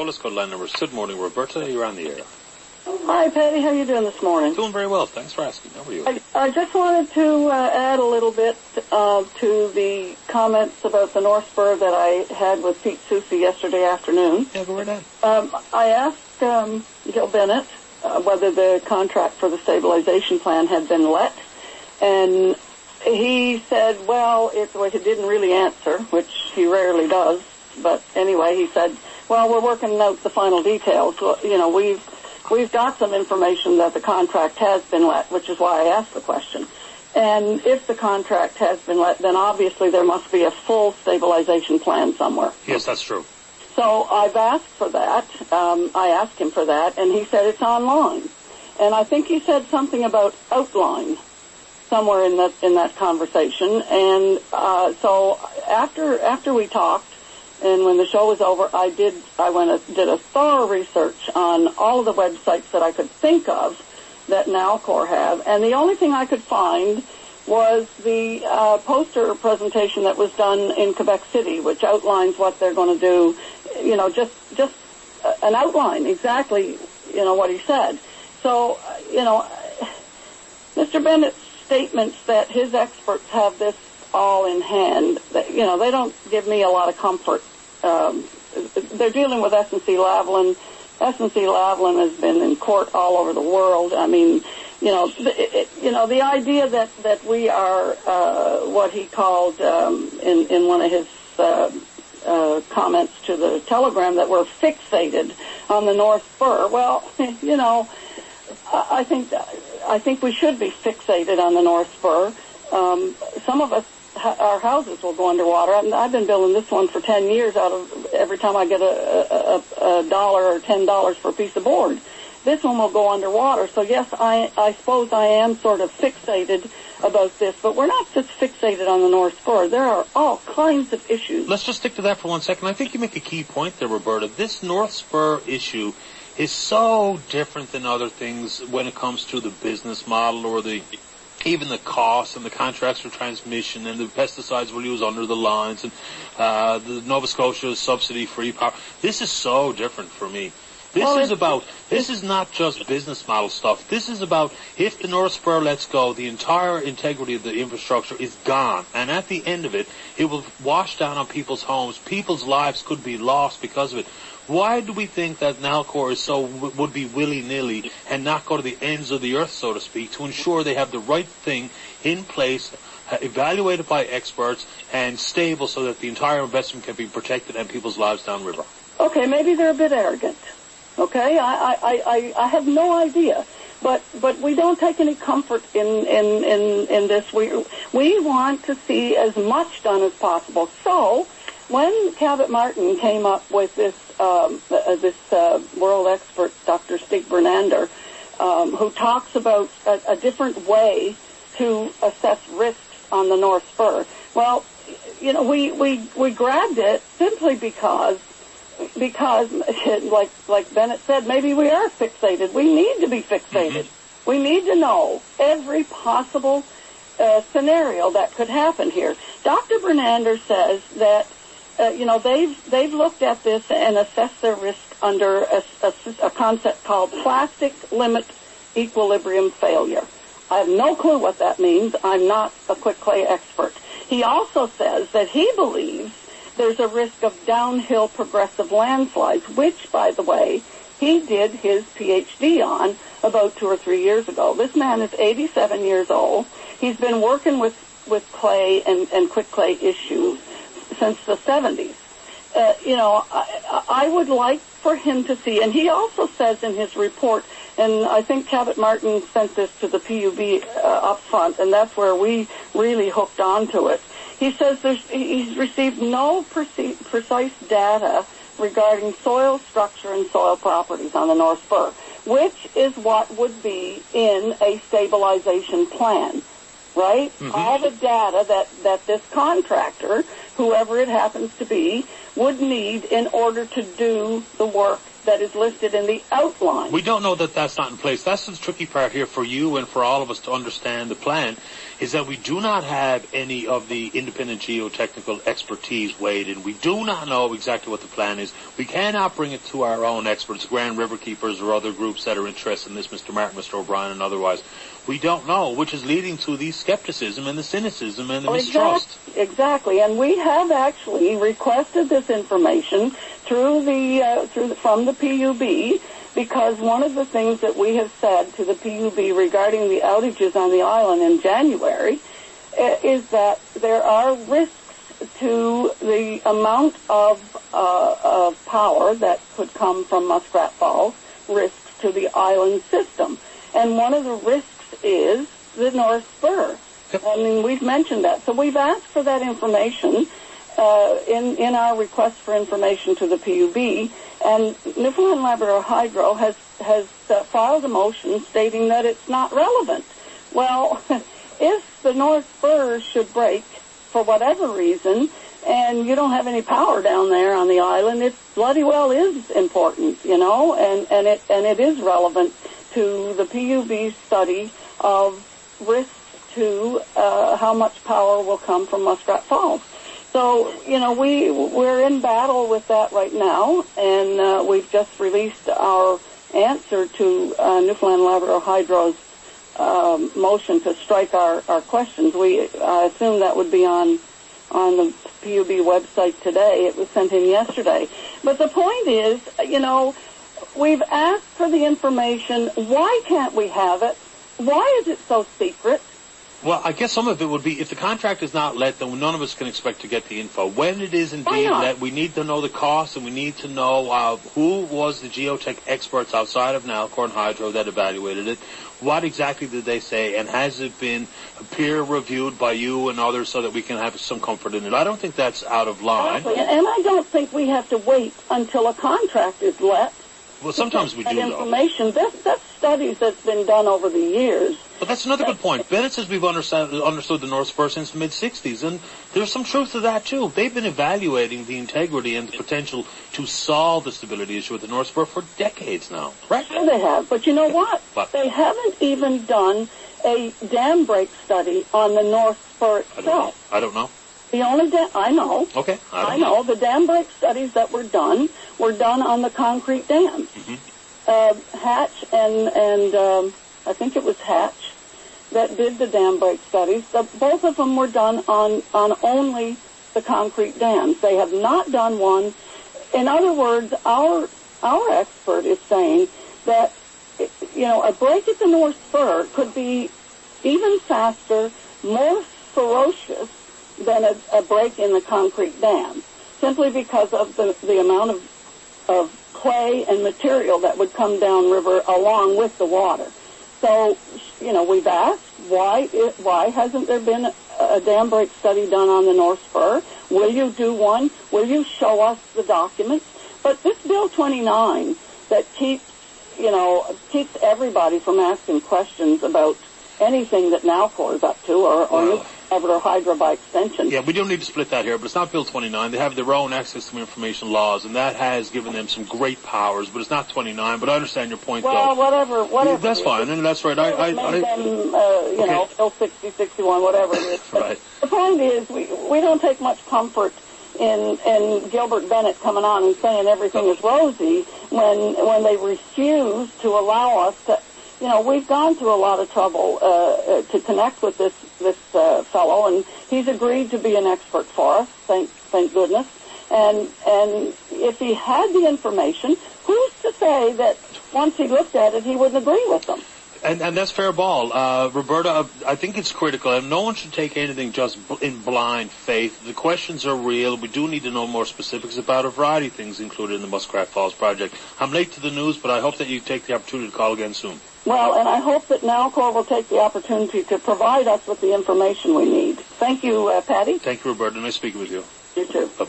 Let's go to line number 6. Good morning, Roberta. You're on the air. Hi, Patty. How are you doing this morning? Doing very well. Thanks for asking. How are you? I just wanted to add a little bit to the comments about the North Spur that I had with Pete Soucy yesterday afternoon. Yeah, go right ahead. I asked Gil Bennett whether the contract for the stabilization plan had been let, and he said, well, he didn't really answer, which he rarely does, but anyway, he said, well, we're working out the final details. You know, we've got some information that the contract has been let, which is why I asked the question. And if the contract has been let, then obviously there must be a full stabilization plan somewhere. Yes, that's true. So I've asked for that. I asked him for that, and he said it's online. And I think he said something about outline somewhere in that conversation. And so after we talked, and when the show was over, I did a thorough research on all of the websites that I could think of that Nalcor have, and the only thing I could find was the poster presentation that was done in Quebec City, which outlines what they're going to do. You know, just an outline, exactly. You know what he said. So, you know, Mr. Bennett's statements that his experts have this all in hand, you know, they don't give me a lot of comfort. They're dealing with S&C Lavalin. S&C Lavalin has been in court all over the world. I mean, you know, the idea that we are what he called in one of his comments to the Telegram, that we're fixated on the North Spur. Well, you know, I think we should be fixated on the North Spur. Some of us, our houses will go underwater. I've been building this one for 10 years out of every time I get a dollar or $10 for a piece of board. This one will go underwater. So, yes, I suppose I am sort of fixated about this, but we're not just fixated on the North Spur. There are all kinds of issues. Let's just stick to that for 1 second. I think you make a key point there, Roberta. This North Spur issue is so different than other things when it comes to the business model or even the costs and the contracts for transmission and the pesticides we'll use under the lines and the Nova Scotia subsidy-free power. This is so different for me. This is not just business model stuff. This is about, if the North Spur lets go, the entire integrity of the infrastructure is gone. And at the end of it, it will wash down on people's homes. People's lives could be lost because of it. Why do we think that Nalcor would be willy-nilly and not go to the ends of the earth, so to speak, to ensure they have the right thing in place, evaluated by experts, and stable so that the entire investment can be protected and people's lives downriver? Okay, maybe they're a bit arrogant. Okay, I have no idea, but we don't take any comfort in this. We want to see as much done as possible. So when Cabot Martin came up with this world expert, Dr. Stig Bernander, who talks about a different way to assess risks on the North Spur, well, you know, we grabbed it simply because, like Bennett said, maybe we are fixated. We need to be fixated. Mm-hmm. We need to know every possible scenario that could happen here. Dr. Bernander says that, you know, they've looked at this and assessed their risk under a concept called plastic limit equilibrium failure. I have no clue what that means. I'm not a quick clay expert. He also says that he believes there's a risk of downhill progressive landslides, which, by the way, he did his PhD on about 2 or 3 years ago. This man is 87 years old. He's been working with clay and quick clay issues since the 70s. You know, I would like for him to see, and he also says in his report, and I think Cabot Martin sent this to the PUB up front, and that's where we really hooked onto it. He says he's received no precise data regarding soil structure and soil properties on the North Spur, which is what would be in a stabilization plan, right? Mm-hmm. All the data that this contractor, whoever it happens to be, would need in order to do the work that is listed in the outline. We don't know that that's not in place. That's the tricky part here for you and for all of us to understand the plan, is that we do not have any of the independent geotechnical expertise weighed in. We do not know exactly what the plan is. We cannot bring it to our own experts, Grand River Keepers or other groups that are interested in this, Mr. Martin, Mr. O'Brien, and otherwise. We don't know, which is leading to the skepticism and the cynicism and the mistrust. Exactly, and we have actually requested this information from the PUB, because one of the things that we have said to the PUB regarding the outages on the island in January is that there are risks to the amount of power that could come from Muskrat Falls, risks to the island system. And one of the risks is the North Spur. I mean, we've mentioned that. So we've asked for that information in our request for information to the PUB, and Newfoundland Labrador Hydro has filed a motion stating that it's not relevant. Well, if the North Spur should break for whatever reason, and you don't have any power down there on the island, it bloody well is important, you know, and it is relevant to the PUB study of risks to how much power will come from Muskrat Falls. So, you know, we're in battle with that right now, and we've just released our answer to Newfoundland Labrador Hydro's motion to strike our questions. I assume that would be on the PUB website today. It was sent in yesterday. But the point is, you know, we've asked for the information. Why can't we have it? Why is it so secret? Well, I guess some of it would be, if the contract is not let, then none of us can expect to get the info. When it is indeed let, we need to know the cost, and we need to know who was the geotech experts outside of Nalcor and Hydro that evaluated it. What exactly did they say, and has it been peer-reviewed by you and others so that we can have some comfort in it? I don't think that's out of line. Exactly. And I don't think we have to wait until a contract is let. Well, sometimes we do, information. That's studies that's been done over the years. But that's another good point. Bennett says we've understood the North Spur since the mid-'60s, and there's some truth to that, too. They've been evaluating the integrity and the potential to solve the stability issue with the North Spur for decades now, right? Sure they have, but you know what? They haven't even done a dam break study on the North Spur itself. I don't know. The only I know. Okay. I know. The dam break studies that were done on the concrete dams. Mm-hmm. Hatch and I think it was Hatch that did the dam break studies. Both of them were done on only the concrete dams. They have not done one. In other words, our expert is saying that, you know, a break at the North Spur could be even faster, more ferocious than a break in the concrete dam, simply because of the amount of clay and material that would come downriver along with the water. So, you know, we've asked, why hasn't there been a dam break study done on the North Spur? Will you do one? Will you show us the documents? But this Bill 29 that keeps everybody from asking questions about anything that Nalcor is up to, or Labrador Hydro by extension. Yeah, we don't need to split that here, but it's not Bill 29. They have their own access to information laws, and that has given them some great powers, but it's not 29. But I understand your point, though. Well, whatever. That's fine, and that's right. Bill 60, 61, whatever it is. Right. The point is, we don't take much comfort in Gilbert Bennett coming on and saying everything is rosy when they refuse to allow us to. You know, we've gone through a lot of trouble to connect with this fellow, and he's agreed to be an expert for us. Thank goodness. And if he had the information, who's to say that once he looked at it, he wouldn't agree with them? And that's fair ball. Roberta, I think it's critical, and no one should take anything just in blind faith. The questions are real. We do need to know more specifics about a variety of things included in the Muskrat Falls project. I'm late to the news, but I hope that you take the opportunity to call again soon. Well, and I hope that Nalcor will take the opportunity to provide us with the information we need. Thank you, Patty. Thank you, Roberta. Nice speaking with you. You too. Bye-bye.